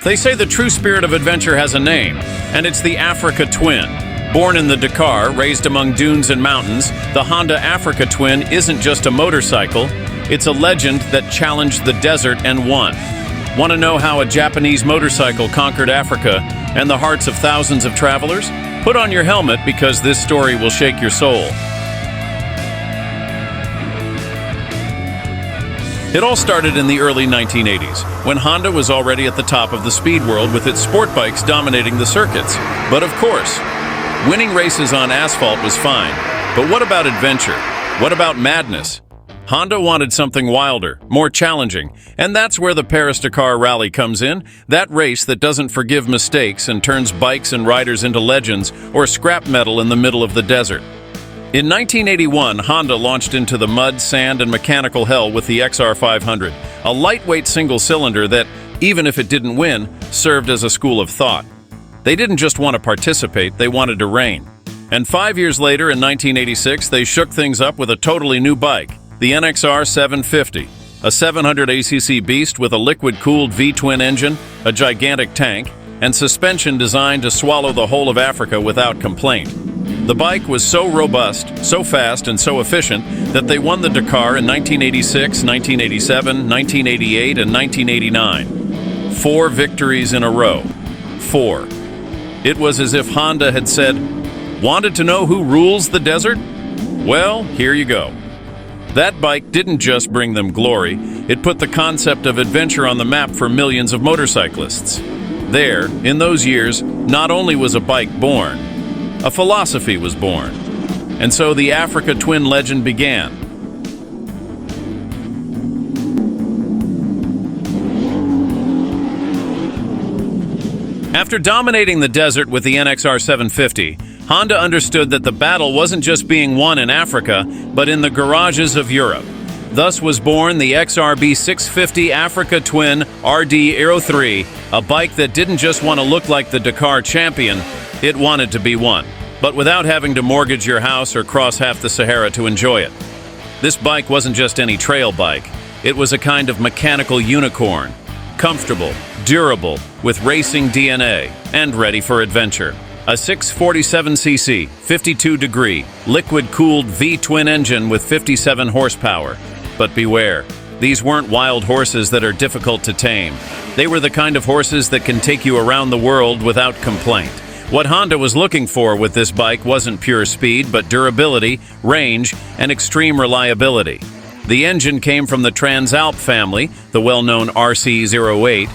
They say the true spirit of adventure has a name, and it's the Africa Twin. Born in the Dakar, raised among dunes and mountains, the Honda Africa Twin isn't just a motorcycle, it's a legend that challenged the desert and won. Want to know how a Japanese motorcycle conquered Africa and the hearts of thousands of travelers? Put on your helmet because this story will shake your soul. It all started in the early 1980s, when Honda was already at the top of the speed world with its sport bikes dominating the circuits. But of course, winning races on asphalt was fine. But what about adventure? What about madness? Honda wanted something wilder, more challenging, and that's where the Paris-Dakar Rally comes in, that race that doesn't forgive mistakes and turns bikes and riders into legends or scrap metal in the middle of the desert. In 1981, Honda launched into the mud, sand, and mechanical hell with the XR500, a lightweight single-cylinder that, even if it didn't win, served as a school of thought. They didn't just want to participate, they wanted to reign. And 5 years later, in 1986, they shook things up with a totally new bike, the XRV750, a 700 ACC beast with a liquid-cooled V-twin engine, a gigantic tank, and suspension designed to swallow the whole of Africa without complaint. The bike was so robust, so fast, and so efficient that they won the Dakar in 1986, 1987, 1988, and 1989. 4 victories in a row. 4. It was as if Honda had said, "Wanted to know who rules the desert? Well, here you go." That bike didn't just bring them glory, it put the concept of adventure on the map for millions of motorcyclists. There, in those years, not only was a bike born, a philosophy was born. And so the Africa Twin legend began. After dominating the desert with the NXR750, Honda understood that the battle wasn't just being won in Africa, but in the garages of Europe. Thus was born the XRV650 Africa Twin RD03, a bike that didn't just want to look like the Dakar champion, it wanted to be one, but without having to mortgage your house or cross half the Sahara to enjoy it. This bike wasn't just any trail bike, it was a kind of mechanical unicorn, comfortable, durable, with racing DNA, and ready for adventure. A 647cc, 52-degree, liquid-cooled V-twin engine with 57 horsepower. But beware, these weren't wild horses that are difficult to tame. They were the kind of horses that can take you around the world without complaint. What Honda was looking for with this bike wasn't pure speed, but durability, range, and extreme reliability. The engine came from the Transalp family, the well-known RC08,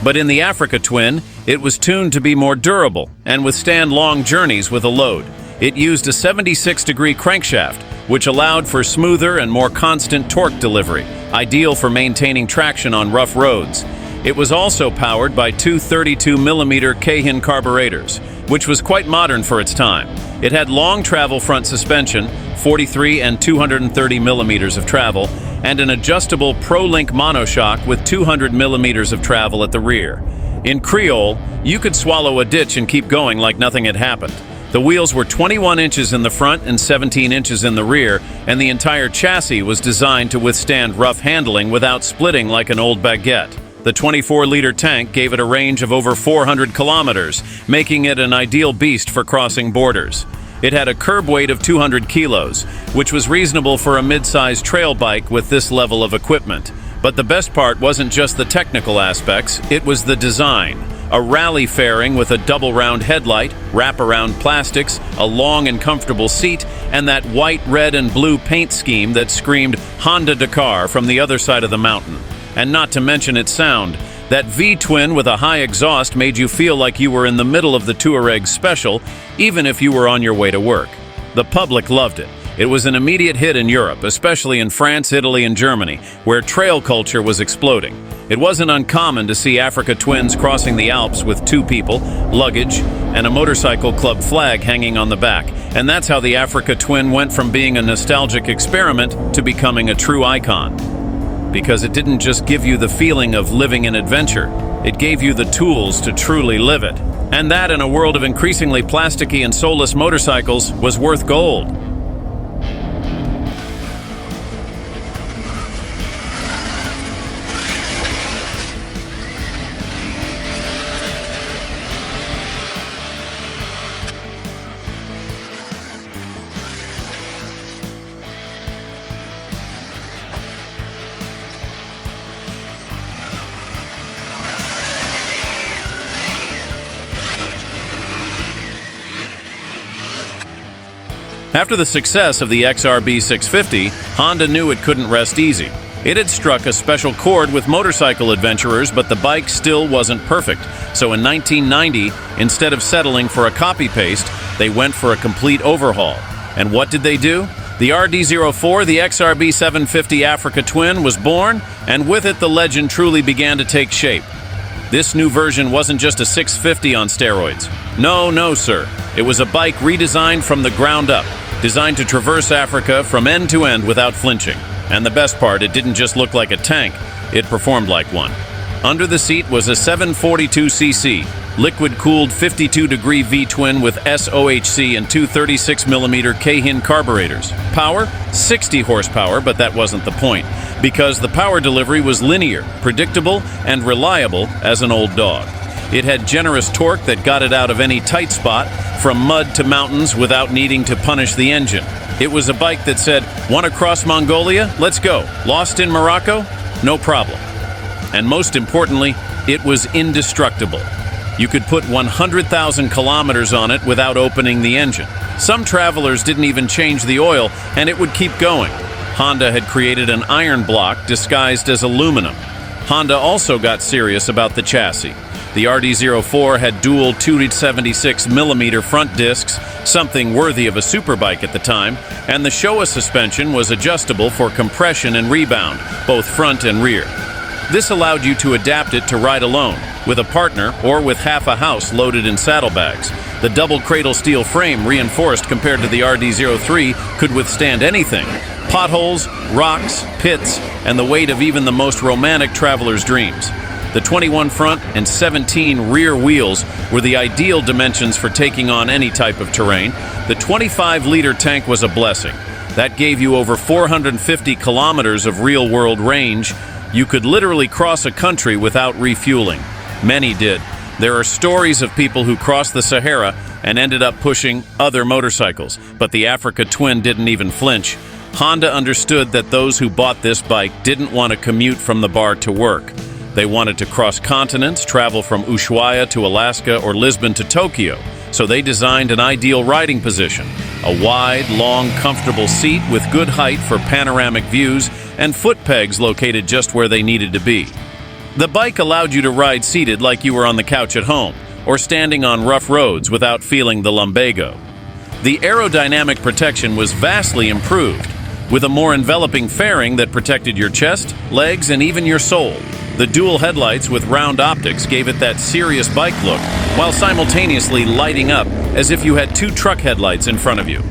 but in the Africa Twin, it was tuned to be more durable and withstand long journeys with a load. It used a 76-degree crankshaft, which allowed for smoother and more constant torque delivery, ideal for maintaining traction on rough roads. It was also powered by two 32mm Cayenne carburetors, which was quite modern for its time. It had long travel front suspension, 43 and 230 millimeters of travel, and an adjustable Pro-Link monoshock with 200 millimeters of travel at the rear. In Creole, you could swallow a ditch and keep going like nothing had happened. The wheels were 21 inches in the front and 17 inches in the rear, and the entire chassis was designed to withstand rough handling without splitting like an old baguette. The 24-liter tank gave it a range of over 400 kilometers, making it an ideal beast for crossing borders. It had a curb weight of 200 kilos, which was reasonable for a mid-sized trail bike with this level of equipment. But the best part wasn't just the technical aspects, it was the design. A rally fairing with a double-round headlight, wrap-around plastics, a long and comfortable seat, and that white, red, and blue paint scheme that screamed Honda Dakar from the other side of the mountain. And not to mention its sound. That V-twin with a high exhaust made you feel like you were in the middle of the Touareg Special, even if you were on your way to work. The public loved it. It was an immediate hit in Europe, especially in France, Italy, and Germany, where trail culture was exploding. It wasn't uncommon to see Africa Twins crossing the Alps with 2 people, luggage, and a motorcycle club flag hanging on the back. And that's how the Africa Twin went from being a nostalgic experiment to becoming a true icon. Because it didn't just give you the feeling of living an adventure, it gave you the tools to truly live it. And that, in a world of increasingly plasticky and soulless motorcycles, was worth gold. After the success of the XRV650, Honda knew it couldn't rest easy. It had struck a special chord with motorcycle adventurers, but the bike still wasn't perfect. So in 1990, instead of settling for a copy-paste, they went for a complete overhaul. And what did they do? The RD04, the XRV750 Africa Twin, was born, and with it the legend truly began to take shape. This new version wasn't just a 650 on steroids. No, sir. It was a bike redesigned from the ground up, designed to traverse Africa from end to end without flinching. And the best part, it didn't just look like a tank, it performed like one. Under the seat was a 742cc, liquid-cooled 52-degree V-twin with SOHC and two 36mm Keihin carburetors. Power? 60 horsepower, but that wasn't the point, because the power delivery was linear, predictable, and reliable as an old dog. It had generous torque that got it out of any tight spot, from mud to mountains without needing to punish the engine. It was a bike that said, "Want to cross Mongolia? Let's go. Lost in Morocco? No problem." And most importantly, it was indestructible. You could put 100,000 kilometers on it without opening the engine. Some travelers didn't even change the oil, and it would keep going. Honda had created an iron block disguised as aluminum. Honda also got serious about the chassis. The RD04 had dual 276mm front discs, something worthy of a superbike at the time, and the Showa suspension was adjustable for compression and rebound, both front and rear. This allowed you to adapt it to ride alone, with a partner, or with half a house loaded in saddlebags. The double cradle steel frame, reinforced compared to the RD03, could withstand anything: potholes, rocks, pits, and the weight of even the most romantic traveler's dreams. The 21 front and 17 rear wheels were the ideal dimensions for taking on any type of terrain. The 25-liter tank was a blessing. That gave you over 450 kilometers of real-world range. You could literally cross a country without refueling. Many did. There are stories of people who crossed the Sahara and ended up pushing other motorcycles, but the Africa Twin didn't even flinch. Honda understood that those who bought this bike didn't want to commute from the bar to work. They wanted to cross continents, travel from Ushuaia to Alaska or Lisbon to Tokyo, so they designed an ideal riding position: a wide, long, comfortable seat with good height for panoramic views and foot pegs located just where they needed to be. The bike allowed you to ride seated like you were on the couch at home, or standing on rough roads without feeling the lumbago. The aerodynamic protection was vastly improved, with a more enveloping fairing that protected your chest, legs, and even your soul. The dual headlights with round optics gave it that serious bike look, while simultaneously lighting up as if you had two truck headlights in front of you.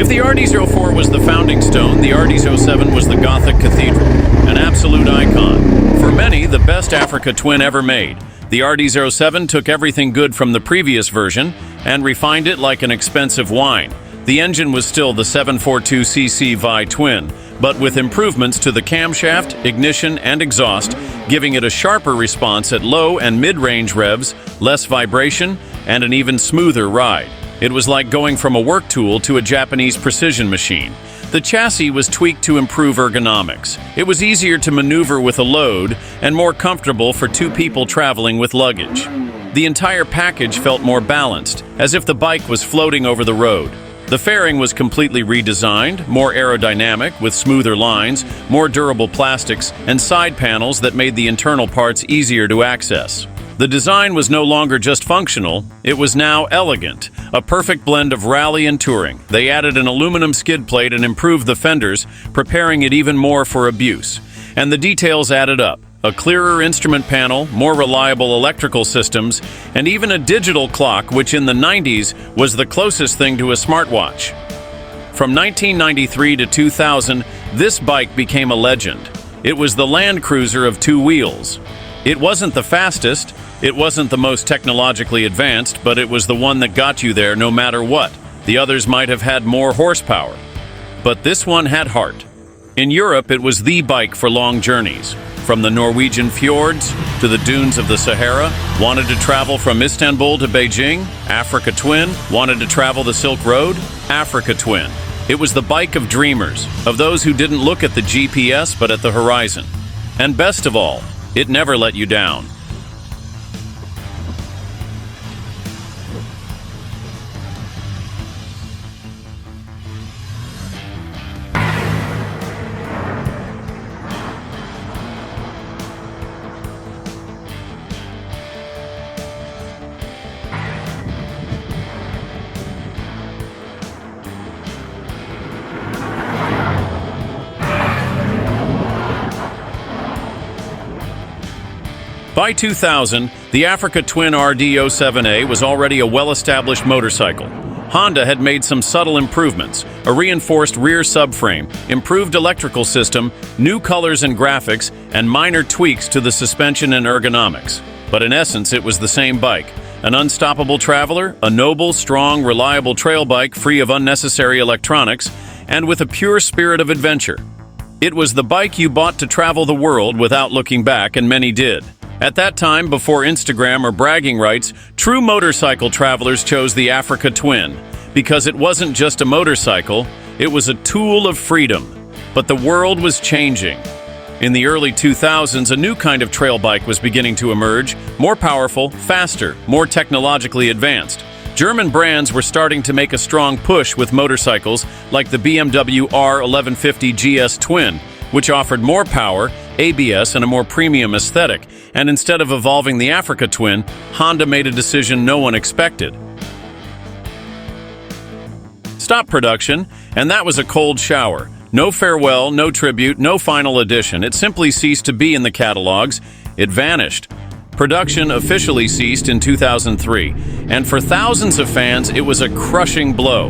If the RD04 was the founding stone, the RD07 was the Gothic cathedral, an absolute icon. For many, the best Africa Twin ever made. The RD07 took everything good from the previous version and refined it like an expensive wine. The engine was still the 742cc V-twin, but with improvements to the camshaft, ignition, and exhaust, giving it a sharper response at low and mid-range revs, less vibration, and an even smoother ride. It was like going from a work tool to a Japanese precision machine. The chassis was tweaked to improve ergonomics. It was easier to maneuver with a load and more comfortable for two people traveling with luggage. The entire package felt more balanced, as if the bike was floating over the road. The fairing was completely redesigned, more aerodynamic, with smoother lines, more durable plastics, and side panels that made the internal parts easier to access. The design was no longer just functional, it was now elegant, a perfect blend of rally and touring. They added an aluminum skid plate and improved the fenders, preparing it even more for abuse. And the details added up. a clearer instrument panel, more reliable electrical systems, and even a digital clock, which in the 90s was the closest thing to a smartwatch. From 1993 to 2000, this bike became a legend. It was the Land Cruiser of two wheels. It wasn't the fastest, it wasn't the most technologically advanced, but it was the one that got you there no matter what. The others might have had more horsepower, but this one had heart. In Europe, it was the bike for long journeys. From the Norwegian fjords to the dunes of the Sahara. Wanted to travel from Istanbul to Beijing? Africa Twin. Wanted to travel the Silk Road? Africa Twin. It was the bike of dreamers, of those who didn't look at the GPS but at the horizon. And best of all, it never let you down. By 2000, the Africa Twin RD07A was already a well-established motorcycle. Honda had made some subtle improvements, a reinforced rear subframe, improved electrical system, new colors and graphics, and minor tweaks to the suspension and ergonomics. But in essence, it was the same bike. An unstoppable traveler, a noble, strong, reliable trail bike free of unnecessary electronics, and with a pure spirit of adventure. It was the bike you bought to travel the world without looking back, and many did. At that time, before Instagram or bragging rights, true motorcycle travelers chose the Africa Twin because it wasn't just a motorcycle, it was a tool of freedom. But the world was changing. In the early 2000s, a new kind of trail bike was beginning to emerge, more powerful, faster, more technologically advanced. German brands were starting to make a strong push with motorcycles like the BMW R1150 GS Twin, which offered more power, ABS, and a more premium aesthetic. And instead of evolving the Africa Twin, Honda made a decision no one expected. Stop production, and that was a cold shower. No farewell, no tribute, no final edition. It simply ceased to be in the catalogs. It vanished. Production officially ceased in 2003, and for thousands of fans, it was a crushing blow.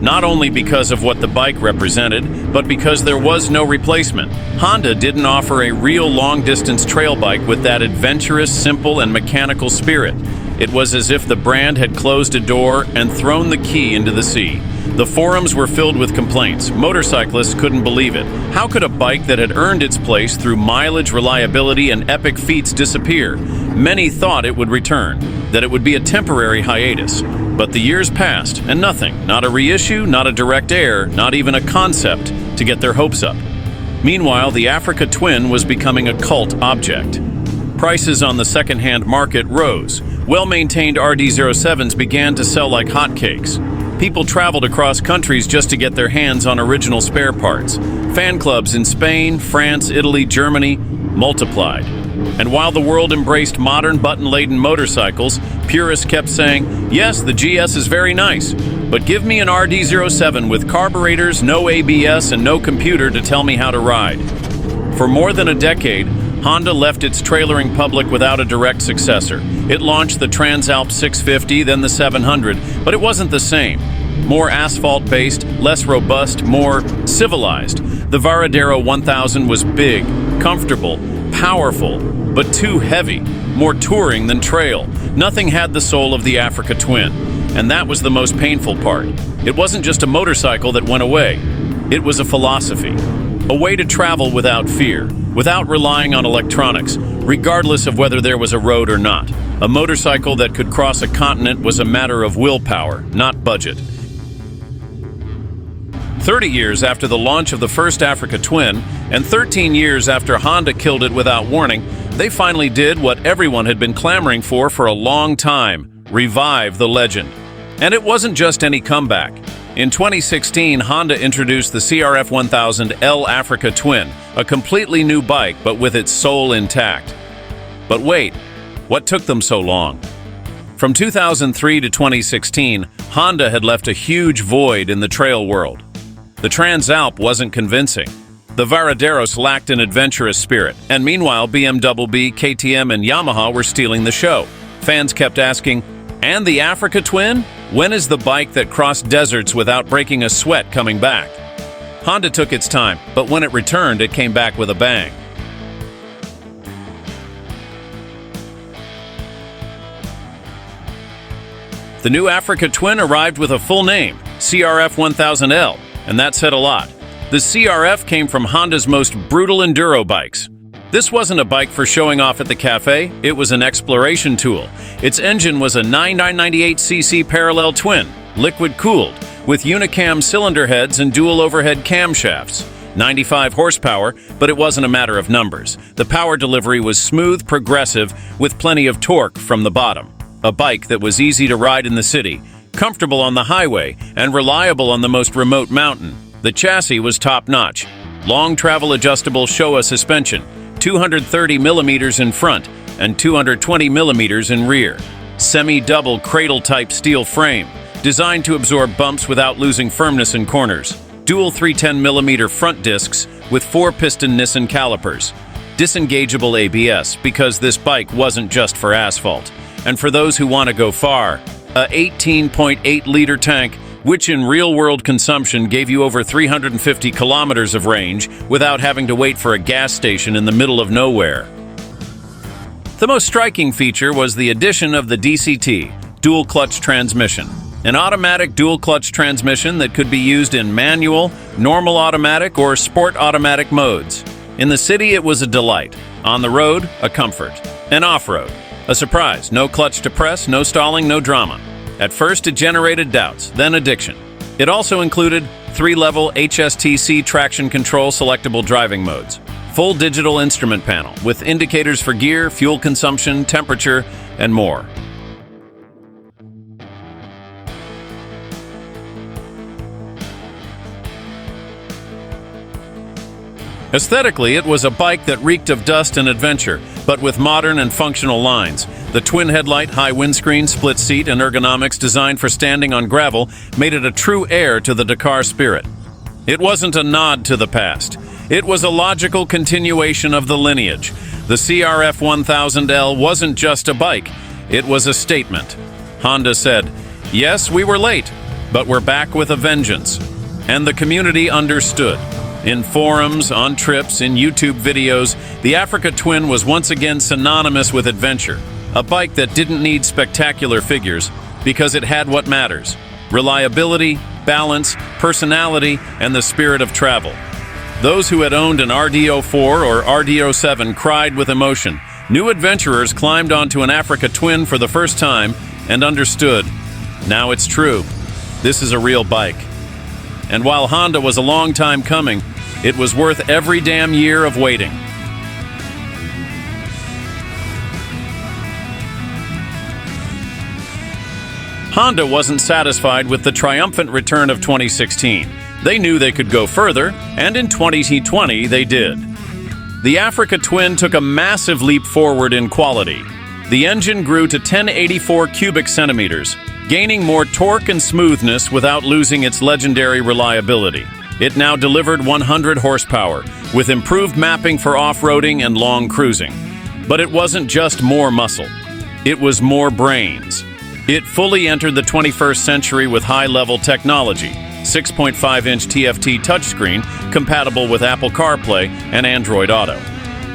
Not only because of what the bike represented, but because there was no replacement. Honda didn't offer a real long-distance trail bike with that adventurous, simple, and mechanical spirit. It was as if the brand had closed a door and thrown the key into the sea. The forums were filled with complaints. Motorcyclists couldn't believe it. How could a bike that had earned its place through mileage, reliability, and epic feats disappear? Many thought it would return, that it would be a temporary hiatus. But the years passed, and nothing, not a reissue, not a direct air, not even a concept, to get their hopes up. Meanwhile, the Africa Twin was becoming a cult object. Prices on the second-hand market rose. Well-maintained RD07s began to sell like hotcakes. People traveled across countries just to get their hands on original spare parts. Fan clubs in Spain, France, Italy, Germany multiplied. And while the world embraced modern button-laden motorcycles, purists kept saying, yes, the GS is very nice, but give me an RD07 with carburetors, no ABS, and no computer to tell me how to ride. For more than a decade, Honda left its trailering public without a direct successor. It launched the Transalp 650, then the 700, but it wasn't the same. More asphalt-based, less robust, more civilized. The Varadero 1000 was big, comfortable, powerful, but too heavy, more touring than trail. Nothing had the soul of the Africa Twin, and that was the most painful part. It wasn't just a motorcycle that went away. It was a philosophy, a way to travel without fear, without relying on electronics, regardless of whether there was a road or not. A motorcycle that could cross a continent was a matter of willpower, not budget. 30 years after the launch of the first Africa Twin, and 13 years after Honda killed it without warning, they finally did what everyone had been clamoring for a long time: revive the legend. And it wasn't just any comeback. In 2016, Honda introduced the CRF1000L Africa Twin, a completely new bike, but with its soul intact. But wait, what took them so long? From 2003 to 2016, Honda had left a huge void in the trail world. The Transalp wasn't convincing. The Varaderos lacked an adventurous spirit, and meanwhile BMW, KTM, and Yamaha were stealing the show. Fans kept asking, "And the Africa Twin? When is the bike that crossed deserts without breaking a sweat coming back?" Honda took its time, but when it returned, it came back with a bang. The new Africa Twin arrived with a full name, CRF 1000L, and that said a lot. The CRF came from Honda's most brutal enduro bikes. This wasn't a bike for showing off at the cafe, it was an exploration tool. Its engine was a 9998cc parallel twin, liquid-cooled, with unicam cylinder heads and dual overhead camshafts. 95 horsepower, but it wasn't a matter of numbers. The power delivery was smooth, progressive, with plenty of torque from the bottom. A bike that was easy to ride in the city, comfortable on the highway, and reliable on the most remote mountain. The chassis was top-notch. Long travel adjustable Showa suspension, 230 millimeters in front and 220 millimeters in rear. Semi-double cradle-type steel frame, designed to absorb bumps without losing firmness in corners. Dual 310 millimeter front discs with 4-piston Nissan calipers. Disengageable ABS, because this bike wasn't just for asphalt. And for those who want to go far, a 18.8-liter tank, which in real-world consumption gave you over 350 kilometers of range without having to wait for a gas station in the middle of nowhere. The most striking feature was the addition of the DCT, dual-clutch transmission. An automatic dual-clutch transmission that could be used in manual, normal automatic, or sport automatic modes. In the city, it was a delight. On the road, a comfort. And off-road, a surprise. No clutch to press, no stalling, no drama. At first, it generated doubts, then addiction. It also included 3-level HSTC traction control selectable driving modes, full digital instrument panel with indicators for gear, fuel consumption, temperature, and more. Aesthetically, it was a bike that reeked of dust and adventure, but with modern and functional lines. The twin headlight, high windscreen, split seat, and ergonomics designed for standing on gravel made it a true heir to the Dakar spirit. It wasn't a nod to the past. It was a logical continuation of the lineage. The CRF 1000L wasn't just a bike, it was a statement. Honda said, "Yes, we were late, but we're back with a vengeance." And the community understood. In forums, on trips, in YouTube videos, the Africa Twin was once again synonymous with adventure. A bike that didn't need spectacular figures because it had what matters: reliability, balance, personality, and the spirit of travel. Those who had owned an RD04 or RD07 cried with emotion. New adventurers climbed onto an Africa Twin for the first time and understood. Now it's true. This is a real bike. And while Honda was a long time coming, it was worth every damn year of waiting. Honda wasn't satisfied with the triumphant return of 2016. They knew they could go further, and in 2020 they did. The Africa Twin took a massive leap forward in quality. The engine grew to 1084 cubic centimeters, gaining more torque and smoothness without losing its legendary reliability. It now delivered 100 horsepower, with improved mapping for off-roading and long cruising. But it wasn't just more muscle. It was more brains. It fully entered the 21st century with high-level technology, 6.5-inch TFT touchscreen compatible with Apple CarPlay and Android Auto.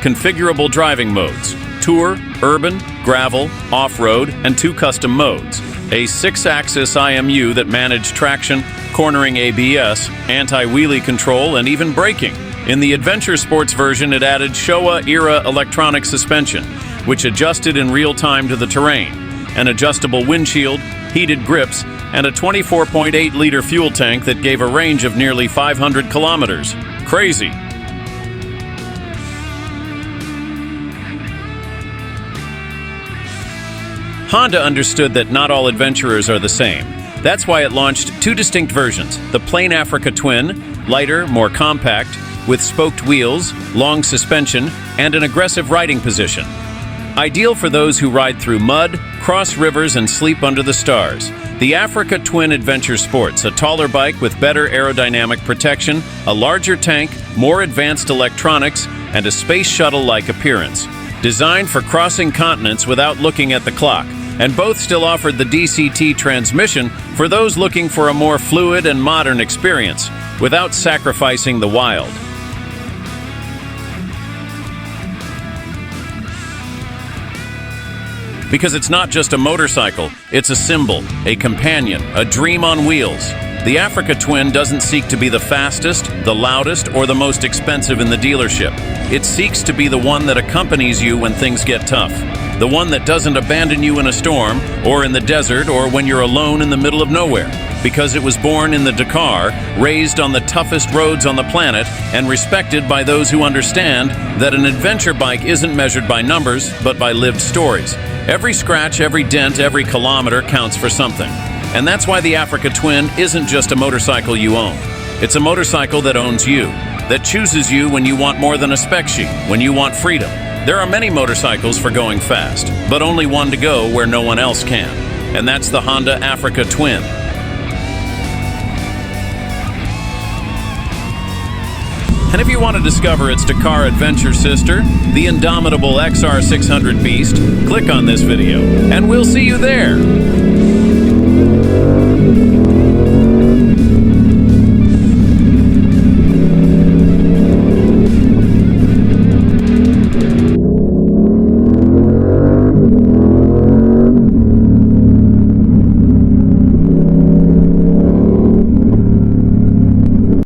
Configurable driving modes: Tour, Urban, Gravel, Off-Road, and 2 custom modes. A 6-axis IMU that managed traction, cornering ABS, anti-wheelie control, and even braking. In the Adventure Sports version, it added Showa-era electronic suspension, which adjusted in real time to the terrain, an adjustable windshield, heated grips, and a 24.8-liter fuel tank that gave a range of nearly 500 kilometers. Crazy! Honda understood that not all adventurers are the same. That's why it launched 2 distinct versions: the plain Africa Twin, lighter, more compact, with spoked wheels, long suspension, and an aggressive riding position. Ideal for those who ride through mud, cross rivers, and sleep under the stars. The Africa Twin Adventure sports a taller bike with better aerodynamic protection, a larger tank, more advanced electronics, and a space shuttle-like appearance. Designed for crossing continents without looking at the clock, and both still offered the DCT transmission for those looking for a more fluid and modern experience, without sacrificing the wild. Because it's not just a motorcycle, it's a symbol, a companion, a dream on wheels. The Africa Twin doesn't seek to be the fastest, the loudest, or the most expensive in the dealership. It seeks to be the one that accompanies you when things get tough. The one that doesn't abandon you in a storm, or in the desert, or when you're alone in the middle of nowhere. Because it was born in the Dakar, raised on the toughest roads on the planet, and respected by those who understand that an adventure bike isn't measured by numbers, but by lived stories. Every scratch, every dent, every kilometer counts for something. And that's why the Africa Twin isn't just a motorcycle you own. It's a motorcycle that owns you, that chooses you when you want more than a spec sheet, when you want freedom. There are many motorcycles for going fast, but only one to go where no one else can. And that's the Honda Africa Twin. And if you want to discover its Dakar adventure sister, the indomitable XR600 beast, click on this video, and we'll see you there.